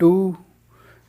2,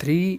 3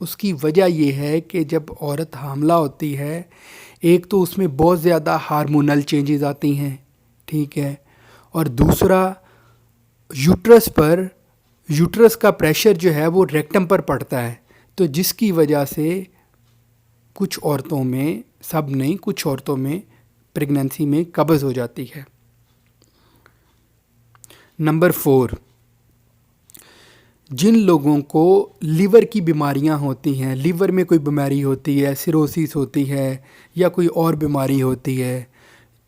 اس کی وجہ یہ ہے کہ جب عورت حاملہ ہوتی ہے، ایک تو اس میں بہت زیادہ ہارمونل چینجز آتی ہیں، ٹھیک ہے، اور دوسرا یوٹرس کا پریشر جو ہے وہ ریکٹم پر پڑتا ہے، تو جس کی وجہ سے کچھ عورتوں میں، سب نہیں، کچھ عورتوں میں پریگننسی میں قبض ہو جاتی ہے۔ نمبر 4، جن لوگوں کو لیور کی بیماریاں ہوتی ہیں، لیور میں کوئی بیماری ہوتی ہے، سیروسس ہوتی ہے یا کوئی اور بیماری ہوتی ہے،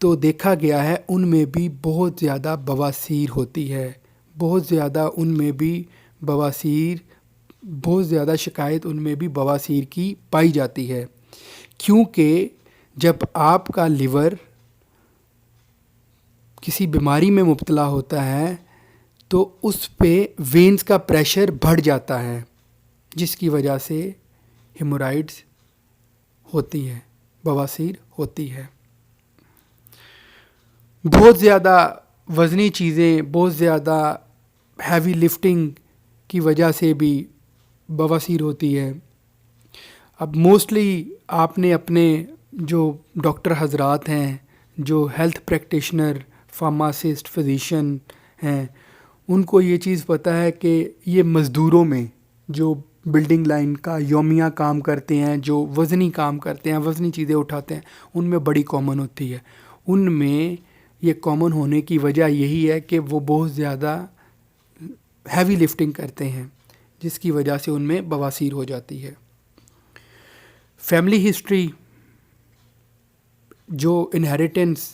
تو دیکھا گیا ہے ان میں بھی بہت زیادہ بواسیر ہوتی ہے، بہت زیادہ ان میں بھی بہت زیادہ شکایت ان میں بھی بواسیر کی پائی جاتی ہے، کیونکہ جب آپ کا لیور کسی بیماری میں مبتلا ہوتا ہے تو اس پہ وینز کا پریشر بڑھ جاتا ہے، جس کی وجہ سے ہیمورائڈز ہوتی ہے، بواسیر ہوتی ہے۔ بہت زیادہ وزنی چیزیں، بہت زیادہ ہیوی لفٹنگ کی وجہ سے بھی بواسیر ہوتی ہے۔ اب موسٹلی آپ نے اپنے جو ڈاکٹر حضرات ہیں، جو ہیلتھ پریکٹیشنر، فارماسسٹ، فزیشین ہیں، ان کو یہ چیز پتہ ہے کہ یہ مزدوروں میں جو بلڈنگ لائن کا یومیہ کام کرتے ہیں، جو وزنی کام کرتے ہیں، وزنی چیزیں اٹھاتے ہیں، ان میں بڑی کامن ہوتی ہے۔ ان میں یہ کامن ہونے کی وجہ یہی ہے کہ وہ بہت زیادہ ہیوی لفٹنگ کرتے ہیں، جس کی وجہ سے ان میں بواسیر ہو جاتی ہے۔ فیملی ہسٹری، جو انہیریٹنس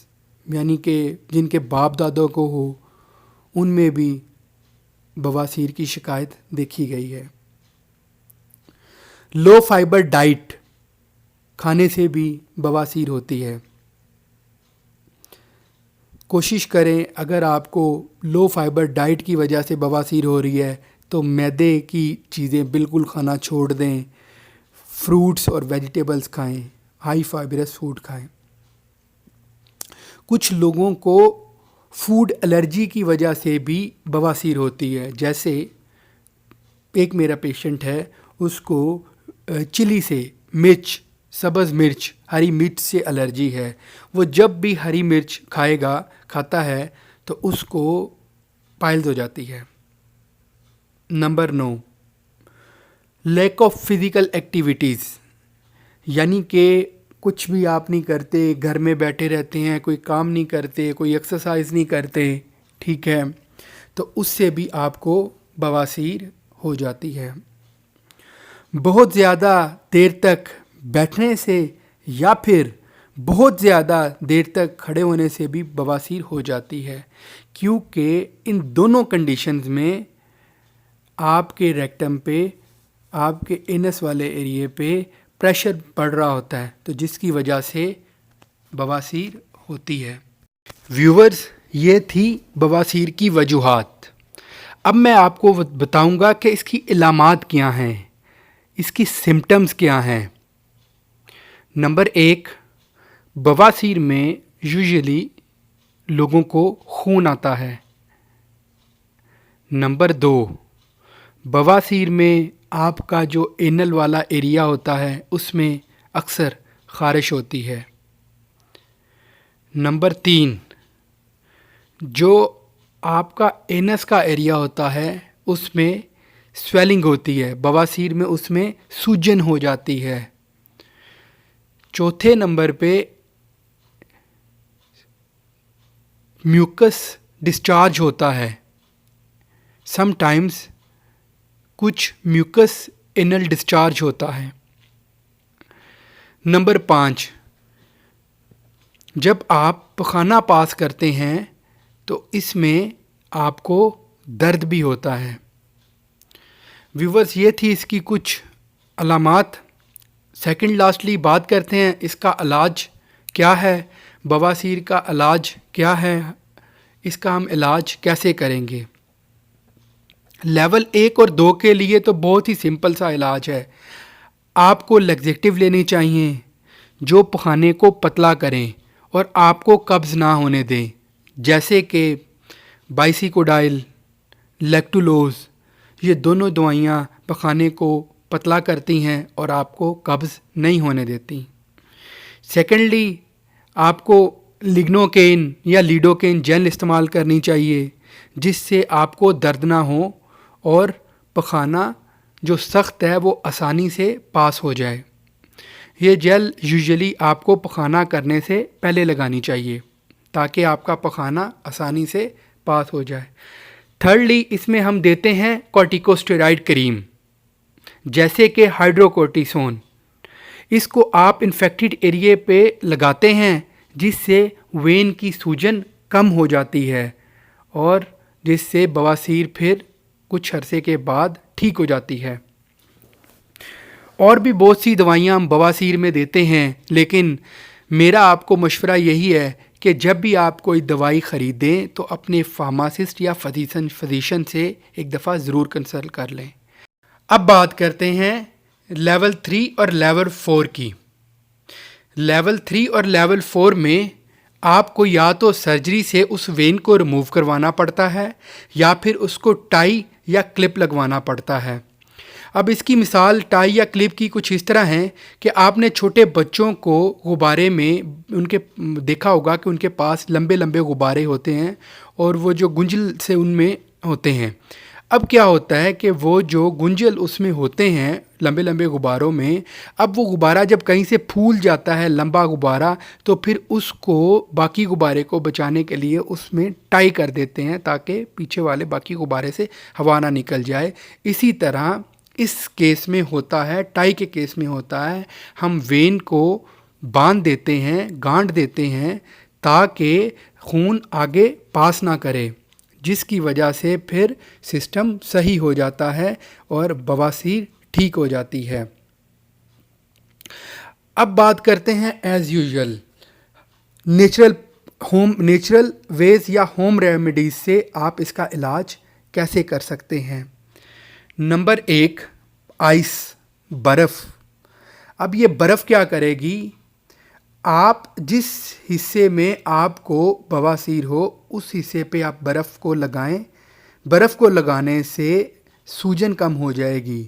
یعنی کہ جن کے باپ دادوں کو ہو، ان میں بھی بواسیر کی شکایت دیکھی گئی ہے۔ لو فائبر ڈائٹ کھانے سے بھی بواسیر ہوتی ہے۔ کوشش کریں اگر آپ کو لو فائبر ڈائٹ کی وجہ سے بواسیر ہو رہی ہے تو میدے کی چیزیں بالکل کھانا چھوڑ دیں، فروٹس اور ویجیٹیبلز کھائیں، ہائی فائبرس فوڈ کھائیں۔ کچھ لوگوں کو فوڈ الرجی کی وجہ سے بھی بواسیر ہوتی ہے، جیسے ایک میرا پیشنٹ ہے، اس کو چلی سے، مرچ، سبز مرچ، ہری مرچ سے الرجی ہے۔ وہ جب بھی ہری مرچ کھاتا ہے تو اس کو پائلز ہو جاتی ہے۔ Number 9، lack of physical activities, یعنی کہ کچھ بھی آپ نہیں کرتے، گھر میں بیٹھے رہتے ہیں، کوئی کام نہیں کرتے، کوئی ایکسرسائز نہیں کرتے، ٹھیک ہے، تو اس سے بھی آپ کو بواسیر ہو جاتی ہے۔ بہت زیادہ دیر تک بیٹھنے سے یا پھر بہت زیادہ دیر تک کھڑے ہونے سے بھی بواسیر ہو جاتی ہے، کیونکہ ان دونوں کنڈیشنز میں آپ کے ریکٹم پہ، آپ کے اینس والے ایریے پہ پریشر پڑ رہا ہوتا ہے، تو جس کی وجہ سے بواسیر ہوتی ہے۔ ویورز، یہ تھی بواسیر کی وجوہات۔ اب میں آپ کو بتاؤں گا کہ اس کی علامات کیا ہیں، اس کی سمٹمز کیا ہیں۔ نمبر 1، بواسیر میں یوزیلی لوگوں کو خون آتا ہے۔ نمبر 2، بواسیر میں آپ کا جو اینل والا ایریا ہوتا ہے اس میں اکثر خارش ہوتی ہے۔ نمبر 3، جو آپ کا اینس کا ایریا ہوتا ہے اس میں سویلنگ ہوتی ہے، بواسیر میں اس میں سوجن ہو جاتی ہے۔ چوتھے نمبر پہ میوکس ڈسچارج ہوتا ہے، سم ٹائمز کچھ میوکس اینل ڈسچارج ہوتا ہے۔ نمبر 5، جب آپ پخانہ پاس کرتے ہیں تو اس میں آپ کو درد بھی ہوتا ہے۔ ویورز، یہ تھی اس کی کچھ علامات۔ سیکنڈ لاسٹلی بات کرتے ہیں اس کا علاج کیا ہے، بواسیر کا علاج کیا ہے، اس کا ہم علاج کیسے کریں گے۔ لیول 1 اور 2 کے لیے تو بہت ہی سمپل سا علاج ہے۔ آپ کو لیگزیٹو لینی چاہیے جو پخانے کو پتلا کریں اور آپ کو قبض نہ ہونے دیں، جیسے کہ بائسیکوڈائل، لیکٹولوز، یہ دونوں دوائیاں پخانے کو پتلا کرتی ہیں اور آپ کو قبض نہیں ہونے دیتی. سیکنڈلی آپ کو لگنوکین یا لیڈوکین جیل استعمال کرنی چاہیے جس سے آپ کو درد نہ ہو اور پخانہ جو سخت ہے وہ آسانی سے پاس ہو جائے. یہ جیل یوزلی آپ کو پخانہ کرنے سے پہلے لگانی چاہیے تاکہ آپ کا پخانہ آسانی سے پاس ہو جائے. تھرڈلی اس میں ہم دیتے ہیں کورٹیکوسٹیرائڈ کریم جیسے کہ ہائیڈروکورٹیسون. اس کو آپ انفیکٹڈ ایریے پہ لگاتے ہیں جس سے وین کی سوجن کم ہو جاتی ہے اور جس سے بواسیر پھر کچھ عرصے کے بعد ٹھیک ہو جاتی ہے. اور بھی بہت سی دوائیاں ہم بواسیر میں دیتے ہیں، لیکن میرا آپ کو مشورہ یہی ہے کہ جب بھی آپ کوئی دوائی خریدیں تو اپنے فارماسسٹ یا فزیشن سے ایک دفعہ ضرور کنسلٹ کر لیں. اب بات کرتے ہیں لیول 3 اور لیول 4 کی. لیول 3 اور لیول 4 میں آپ کو یا تو سرجری سے اس وین کو ریموو کروانا پڑتا ہے یا پھر اس کو ٹائی یا کلپ لگوانا پڑتا ہے. اب اس کی مثال ٹائی یا کلپ کی کچھ اس طرح ہیں کہ آپ نے چھوٹے بچوں کو غبارے میں ان کے دیکھا ہوگا کہ ان کے پاس لمبے لمبے غبارے ہوتے ہیں اور وہ جو گنجل سے ان میں ہوتے ہیں. اب کیا ہوتا ہے کہ وہ جو گنجل اس میں ہوتے ہیں لمبے لمبے غباروں میں، اب وہ غبارہ جب کہیں سے پھول جاتا ہے لمبا غبارہ تو پھر اس کو باقی غبارے کو بچانے کے لیے اس میں ٹائی کر دیتے ہیں تاکہ پیچھے والے باقی غبارے سے ہوا نہ نکل جائے. اسی طرح اس کیس میں ہوتا ہے، ٹائی کے کیس میں ہوتا ہے، ہم وین کو باندھ دیتے ہیں، گانٹھ دیتے ہیں تاکہ خون آگے پاس نہ کرے، جس کی وجہ سے پھر سسٹم صحیح ہو جاتا ہے اور بواسیر ٹھیک ہو جاتی ہے. اب بات کرتے ہیں ایز یوزول نیچرل ویز یا ہوم ریمیڈیز سے آپ اس کا علاج کیسے کر سکتے ہیں. نمبر 1 آئس، برف. اب یہ برف کیا کرے گی، آپ جس حصے میں آپ کو بواسیر ہو اس حصے پہ آپ برف کو لگائیں. برف کو لگانے سے سوجن کم ہو جائے گی،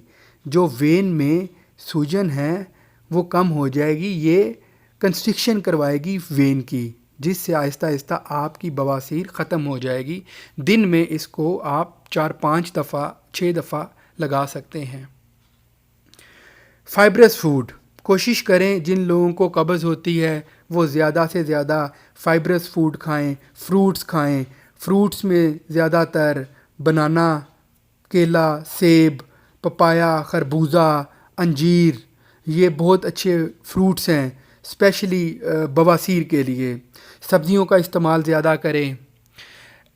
جو وین میں سوجن ہے وہ کم ہو جائے گی. یہ کنسٹرکشن کروائے گی وین کی، جس سے آہستہ آہستہ آپ کی بواسیر ختم ہو جائے گی. دن میں اس کو آپ 4-5 دفعہ 6 دفعہ لگا سکتے ہیں. فائبرس فوڈ، کوشش کریں جن لوگوں کو قبض ہوتی ہے وہ زیادہ سے زیادہ فائبرس فوڈ کھائیں، فروٹس کھائیں. فروٹس میں زیادہ تر بنانا، کیلا، سیب، پپایا، خربوزہ، انجیر، یہ بہت اچھے فروٹس ہیں اسپیشلی بواسیر کے لیے. سبزیوں کا استعمال زیادہ کریں.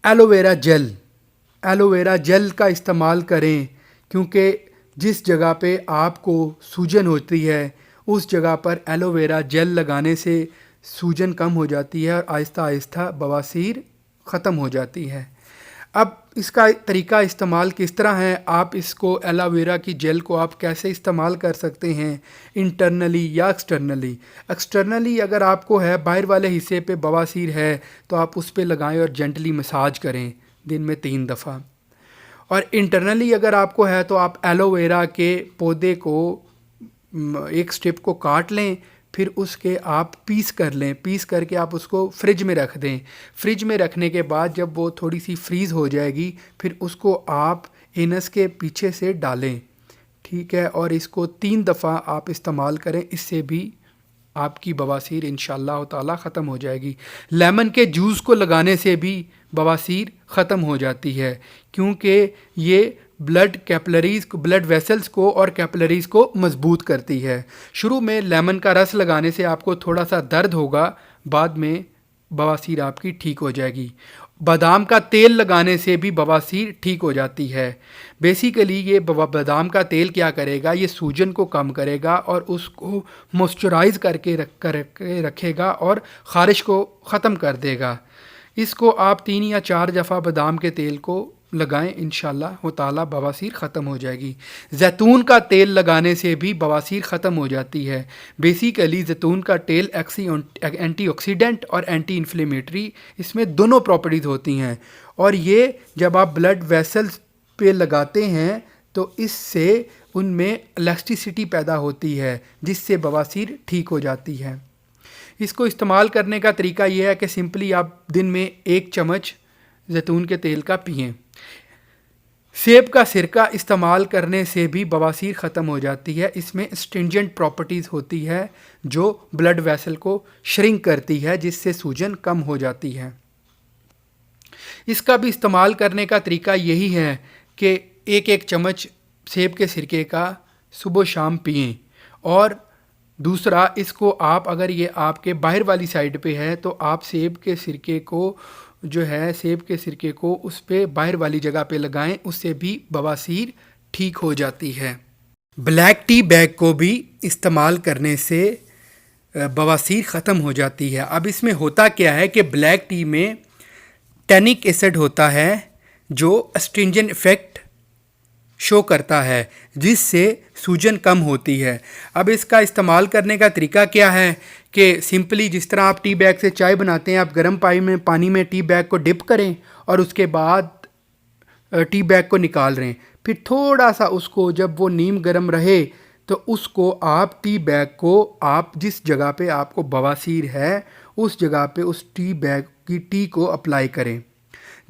ایلو ویرا جیل کا استعمال کریں کیونکہ جس جگہ پہ آپ کو سوجن ہوتی ہے اس جگہ پر ایلو ویرا جیل لگانے سے سوجن کم ہو جاتی ہے اور آہستہ آہستہ بواسیر ختم ہو جاتی ہے. اب اس کا طریقہ استعمال کس طرح ہے، آپ اس کو ایلو ویرا کی جیل کو آپ کیسے استعمال کر سکتے ہیں، انٹرنلی یا ایکسٹرنلی. ایکسٹرنلی اگر آپ کو ہے باہر والے حصے پہ بواسیر ہے تو آپ اس پہ لگائیں اور جینٹلی مساج کریں دن میں 3 دفعہ. اور انٹرنلی اگر آپ کو ہے تو آپ ایلو ویرا کے پودے کو ایک سٹرپ کو کاٹ لیں، پھر اس کے آپ پیس کر لیں، پیس کر کے آپ اس کو فریج میں رکھ دیں. فریج میں رکھنے کے بعد جب وہ تھوڑی سی فریز ہو جائے گی پھر اس کو آپ اینس کے پیچھے سے ڈالیں، ٹھیک ہے، اور اس کو 3 دفعہ آپ استعمال کریں. اس سے بھی آپ کی بواسیر انشاءاللہ تعالی ختم ہو جائے گی. لیمن کے جوس کو لگانے سے بھی بواسیر ختم ہو جاتی ہے کیونکہ یہ بلڈ ویسلز کو اور کیپلریز کو مضبوط کرتی ہے. شروع میں لیمن کا رس لگانے سے آپ کو تھوڑا سا درد ہوگا، بعد میں بواسیر آپ کی ٹھیک ہو جائے گی. بادام کا تیل لگانے سے بھی بواسیر ٹھیک ہو جاتی ہے. بیسیکلی یہ بادام کا تیل کیا کرے گا، یہ سوجن کو کم کرے گا اور اس کو موئسچرائز کر کے رکھے گا اور خارش کو ختم کر دے گا. اس کو آپ 3 یا 4 دفعہ بادام کے تیل کو لگائیں، انشاءاللہ تعالی بواسیر ختم ہو جائے گی. زیتون کا تیل لگانے سے بھی بواسیر ختم ہو جاتی ہے. بیسیکلی زیتون کا تیل اینٹی آکسیڈنٹ اور اینٹی انفلیمیٹری، اس میں دونوں پراپرٹیز ہوتی ہیں، اور یہ جب آپ بلڈ ویسلز پہ لگاتے ہیں تو اس سے ان میں الیسٹیسٹی پیدا ہوتی ہے جس سے بواسیر ٹھیک ہو جاتی ہے۔ اس کو استعمال کرنے کا طریقہ یہ ہے کہ سمپلی آپ دن میں 1 چمچ زیتون کے تیل کا پئیں۔ سیب کا سرکہ استعمال کرنے سے بھی بواسیر ختم ہو جاتی ہے۔ اس میں اسٹرنجنٹ پراپرٹیز ہوتی ہے جو بلڈ ویسل کو شرنک کرتی ہے جس سے سوجن کم ہو جاتی ہے۔ اس کا بھی استعمال کرنے کا طریقہ یہی ہے کہ 1 چمچ سیب کے سرکے کا صبح و شام پئیں، اور دوسرا اس کو آپ اگر یہ آپ کے باہر والی سائڈ پہ ہے تو آپ سیب کے سرکے کو اس پہ باہر والی جگہ پہ لگائیں، اس سے بھی بواسیر ٹھیک ہو جاتی ہے۔ بلیک ٹی بیگ کو بھی استعمال کرنے سے بواسیر ختم ہو جاتی ہے۔ اب اس میں ہوتا کیا ہے کہ بلیک ٹی میں ٹینک ایسڈ ہوتا ہے جو اسٹرنجنٹ ایفیکٹ شو کرتا ہے جس سے سوجن کم ہوتی ہے۔ اب اس کا استعمال کرنے کا طریقہ کیا ہے کہ سمپلی جس طرح آپ ٹی بیگ سے چائے بناتے ہیں، آپ گرم پانی میں ٹی بیگ کو ڈپ کریں اور اس کے بعد ٹی بیگ کو نکال رہے ہیں، پھر تھوڑا سا اس کو جب وہ نیم گرم رہے تو اس کو آپ ٹی بیگ کو آپ جس جگہ پہ آپ کو بواسیر ہے اس جگہ پہ اس ٹی بیگ کی ٹی کو اپلائی کریں۔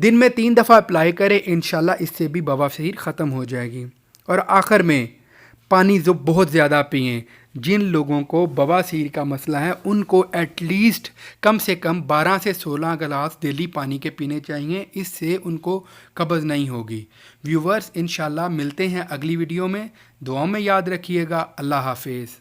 دن میں 3 دفعہ اپلائی کریں، انشاءاللہ اس سے بھی بواسیر ختم ہو جائے گی۔ اور آخر میں پانی جو بہت زیادہ پئیں۔ جن لوگوں کو بواسیر کا مسئلہ ہے ان کو ایٹ لیسٹ کم سے کم 12 سے 16 گلاس ڈیلی پانی کے پینے چاہیے، اس سے ان کو قبض نہیں ہوگی۔ ویورز انشاءاللہ ملتے ہیں اگلی ویڈیو میں، دعاؤں میں یاد رکھیے گا۔ اللہ حافظ۔